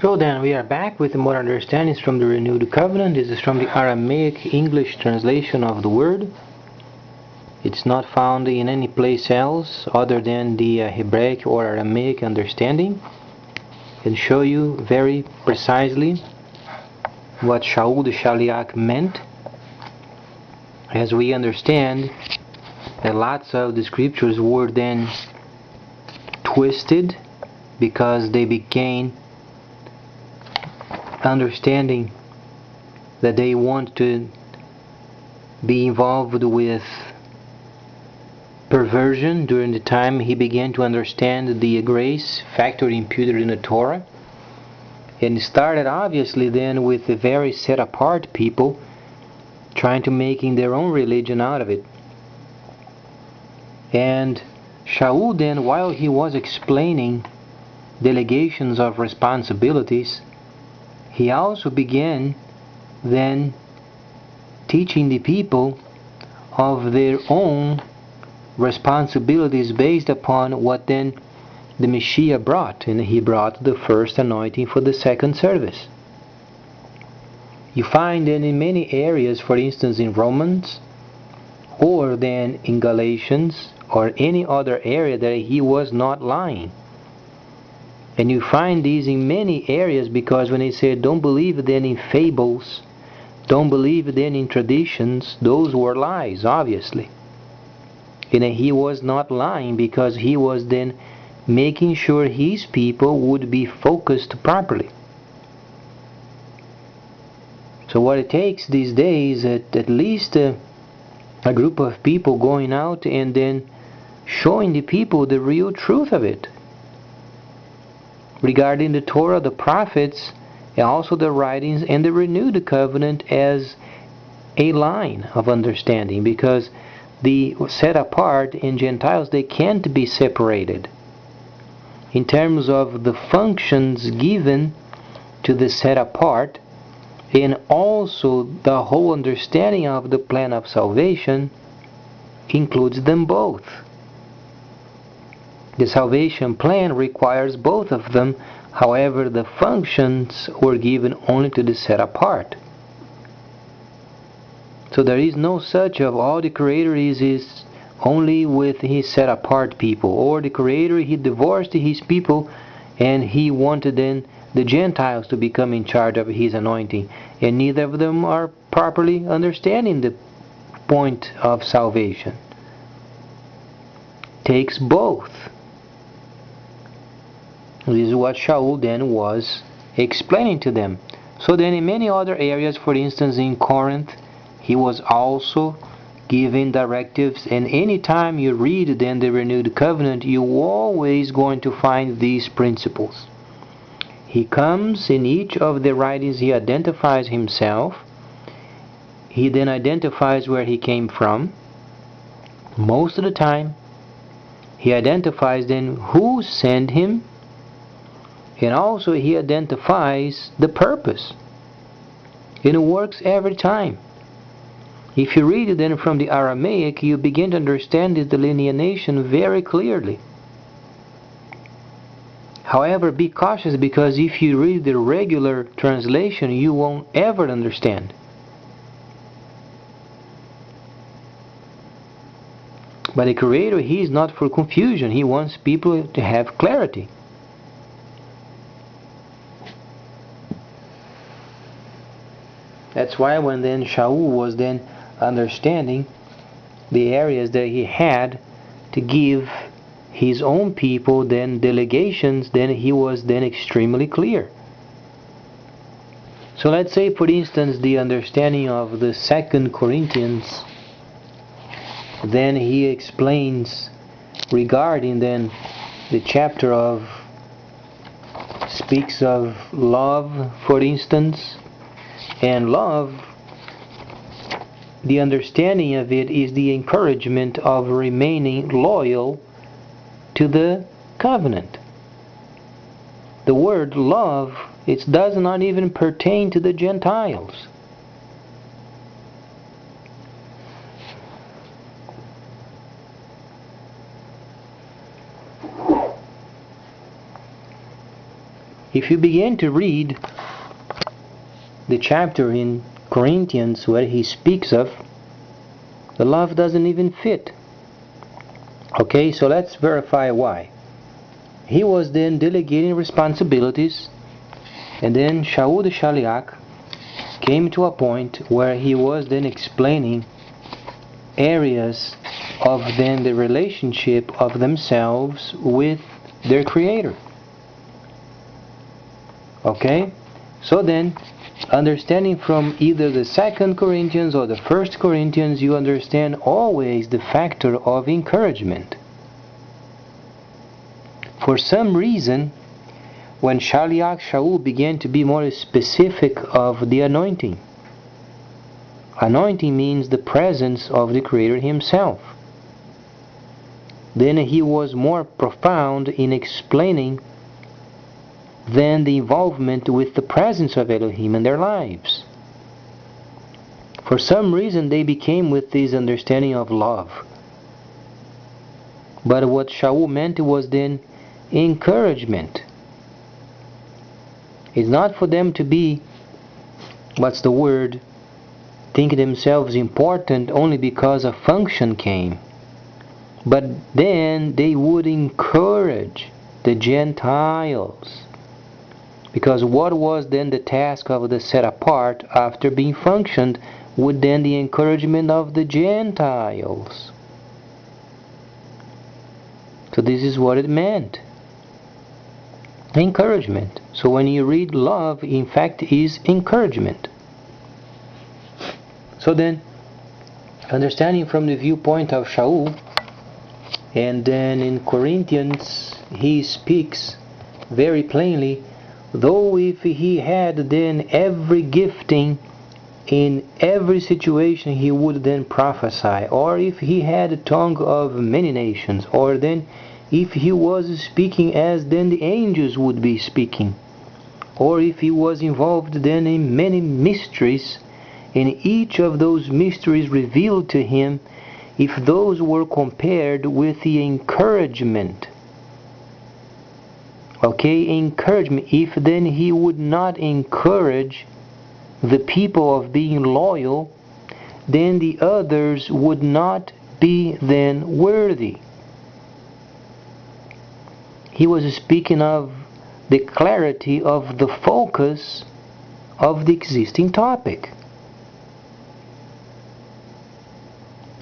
So then we are back with more understandings from the Renewed Covenant. This is from the Aramaic English translation of the word. It's not found in any place else other than the Hebraic or Aramaic understanding. And show you very precisely what Shaul the shaliach meant. As we understand that lots of the scriptures were then twisted because they became understanding that they want to be involved with perversion during the time he began to understand the grace factor imputed in the Torah. And it started obviously then with the very set apart people trying to making their own religion out of it. And Shaul then, while he was explaining delegations of responsibilities, he also began then teaching the people of their own responsibilities based upon what then the Messiah brought. And he brought the first anointing for the second service. You find then in many areas, for instance in Romans, or then in Galatians, or any other area, that he was not lying. And you find these in many areas, because when they said don't believe then in fables, don't believe then in traditions, those were lies, obviously. And he was not lying, because he was then making sure his people would be focused properly. So what it takes these days, at least a group of people going out and then showing the people the real truth of it, regarding the Torah, the prophets, and also the writings and the renewed covenant as a line of understanding, because the set apart and gentiles, they can't be separated in terms of the functions given to the set apart, and also the whole understanding of the plan of salvation includes them both. The salvation plan requires both of them. However, the functions were given only to the set apart. So there is no such of all the Creator is only with his set apart people, or the Creator he divorced his people and he wanted then the Gentiles to become in charge of his anointing, and neither of them are properly understanding the point of salvation. Takes both. This is what Shaul then was explaining to them. So then in many other areas, for instance in Corinth, he was also giving directives, and anytime you read then the renewed covenant, you're always going to find these principles. He comes in each of the writings, he identifies himself, he then identifies where he came from. Most of the time he identifies then who sent him, and also he identifies the purpose. And it works every time. If you read it then from the Aramaic, you begin to understand the delineation very clearly. However, be cautious, because if you read the regular translation, you won't ever understand. But the Creator, he is not for confusion. He wants people to have clarity. That's why when then Shaul was then understanding the areas that he had to give his own people then delegations, then he was then extremely clear. So let's say for instance the understanding of the 2 Corinthians, then he explains regarding then the chapter of speaks of love, for instance. And love, the understanding of it is the encouragement of remaining loyal to the covenant. The word love, it does not even pertain to the Gentiles. If you begin to read the chapter in Corinthians where he speaks of, the love doesn't even fit. Okay, so let's verify why. He was then delegating responsibilities, and then Shaul the shaliach came to a point where he was then explaining areas of then the relationship of themselves with their Creator. Okay, so then understanding from either the 2 Corinthians or the 1 Corinthians, you understand always the factor of encouragement. For some reason, when shaliach Shaul began to be more specific of the anointing, anointing means the presence of the Creator Himself, then he was more profound in explaining than the involvement with the presence of Elohim in their lives. For some reason they became with this understanding of love. But what Shaul meant was then encouragement. It's not for them to be, think themselves important only because a function came. But then they would encourage the Gentiles. Because what was then the task of the set apart after being functioned would then the encouragement of the Gentiles. So this is what it meant. Encouragement. So when you read love, in fact, is encouragement. So then, understanding from the viewpoint of Shaul, and then in Corinthians, he speaks very plainly, though if he had then every gifting in every situation he would then prophesy, or if he had a tongue of many nations, or then if he was speaking as then the angels would be speaking, or if he was involved then in many mysteries, and each of those mysteries revealed to him, if those were compared with the encouragement, encouragement, if then he would not encourage the people of being loyal, then the others would not be then worthy. He was speaking of the clarity of the focus of the existing topic.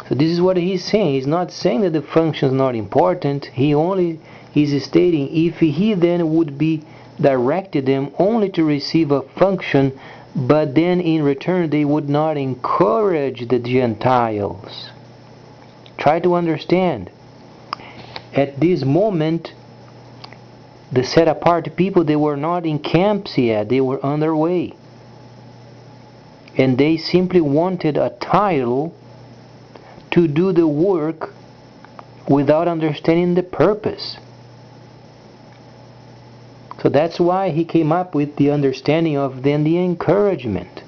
So this is what he's saying. He's not saying that the function is not important. He only is stating if he then would be directed them only to receive a function, but then in return they would not encourage the Gentiles. Try to understand. At this moment, the set apart people, they were not in camps yet, they were underway. And they simply wanted a title to do the work without understanding the purpose. So that's why he came up with the understanding of then the encouragement.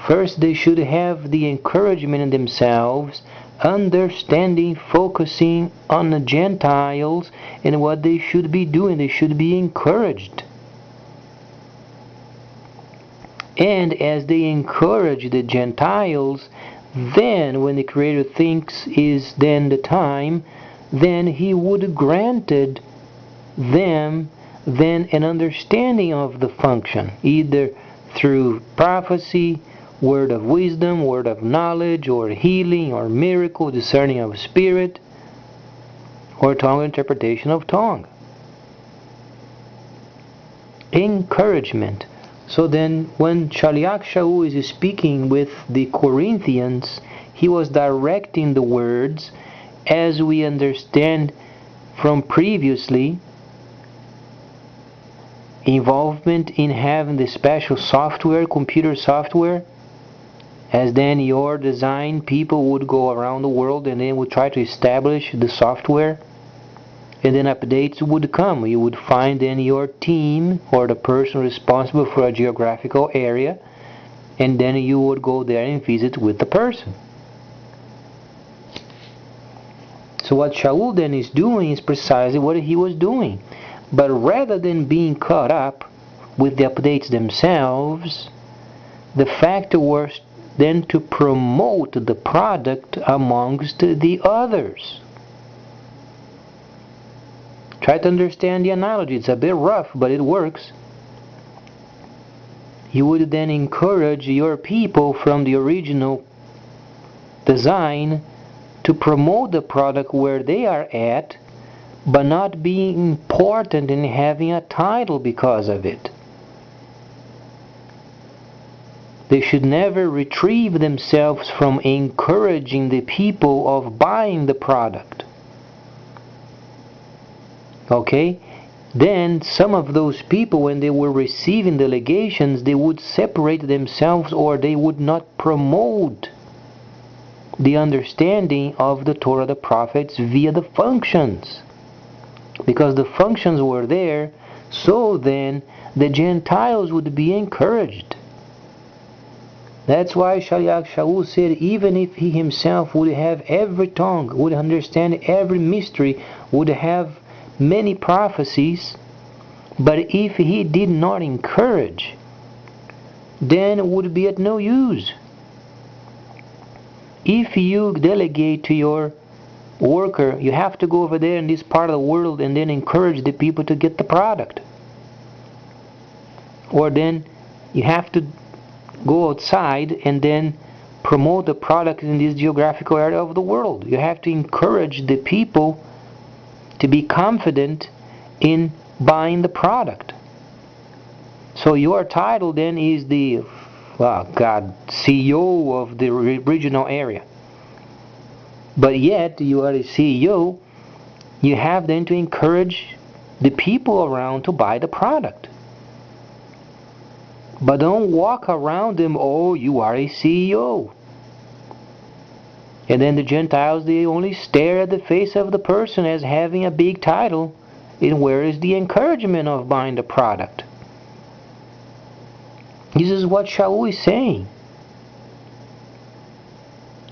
First, they should have the encouragement in themselves, understanding, focusing on the Gentiles and what they should be doing. They should be encouraged. And as they encourage the Gentiles, then when the Creator thinks is then the time, then He would granted them then an understanding of the function, either through prophecy, word of wisdom, word of knowledge, or healing, or miracle, discerning of spirit, or tongue interpretation of tongue. Encouragement. So then when shaliach Shaul is speaking with the Corinthians, he was directing the words, as we understand from previously, involvement in having the special software, computer software, as then your design people would go around the world and then would try to establish the software, and then updates would come. You would find then your team or the person responsible for a geographical area, and then you would go there and visit with the person. So what Shaul then is doing is precisely what he was doing, But rather than being caught up with the updates themselves, the factor was then to promote the product amongst the others. Try to understand the analogy. It's a bit rough, but it works. You would then encourage your people from the original design to promote the product where they are at, but not being important in having a title because of it. They should never retrieve themselves from encouraging the people of buying the product. Okay? Then some of those people, when they were receiving delegations, they would separate themselves, or they would not promote the understanding of the Torah, the prophets, via the functions. Because the functions were there, so then the Gentiles would be encouraged. That's why shaliach Shaul said, even if he himself would have every tongue, would understand every mystery, would have many prophecies, but if he did not encourage, then it would be at no use. If you delegate to your worker, you have to go over there in this part of the world and then encourage the people to get the product. Or then you have to go outside and then promote the product in this geographical area of the world. You have to encourage the people to be confident in buying the product. So your title then is the CEO of the regional area. But yet you are a CEO, you have then to encourage the people around to buy the product. But don't walk around them, oh, you are a CEO. And then the Gentiles, they only stare at the face of the person as having a big title. And where is the encouragement of buying the product? This is what Shaul is saying.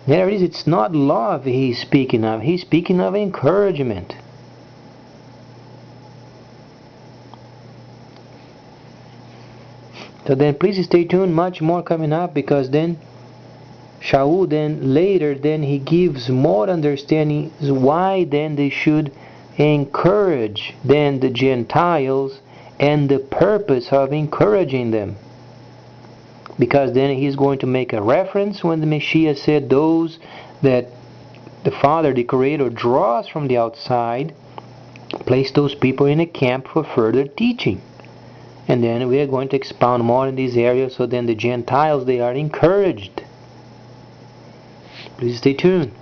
There it is, it's not love he's speaking of. He's speaking of encouragement. So then please stay tuned, much more coming up, because then Shaul then later then he gives more understanding why then they should encourage then the Gentiles and the purpose of encouraging them. Because then he's going to make a reference when the Messiah said those that the Father, the Creator, draws from the outside, place those people in a camp for further teaching. And then we are going to expound more in this area, so then the Gentiles, they are encouraged. Please stay tuned.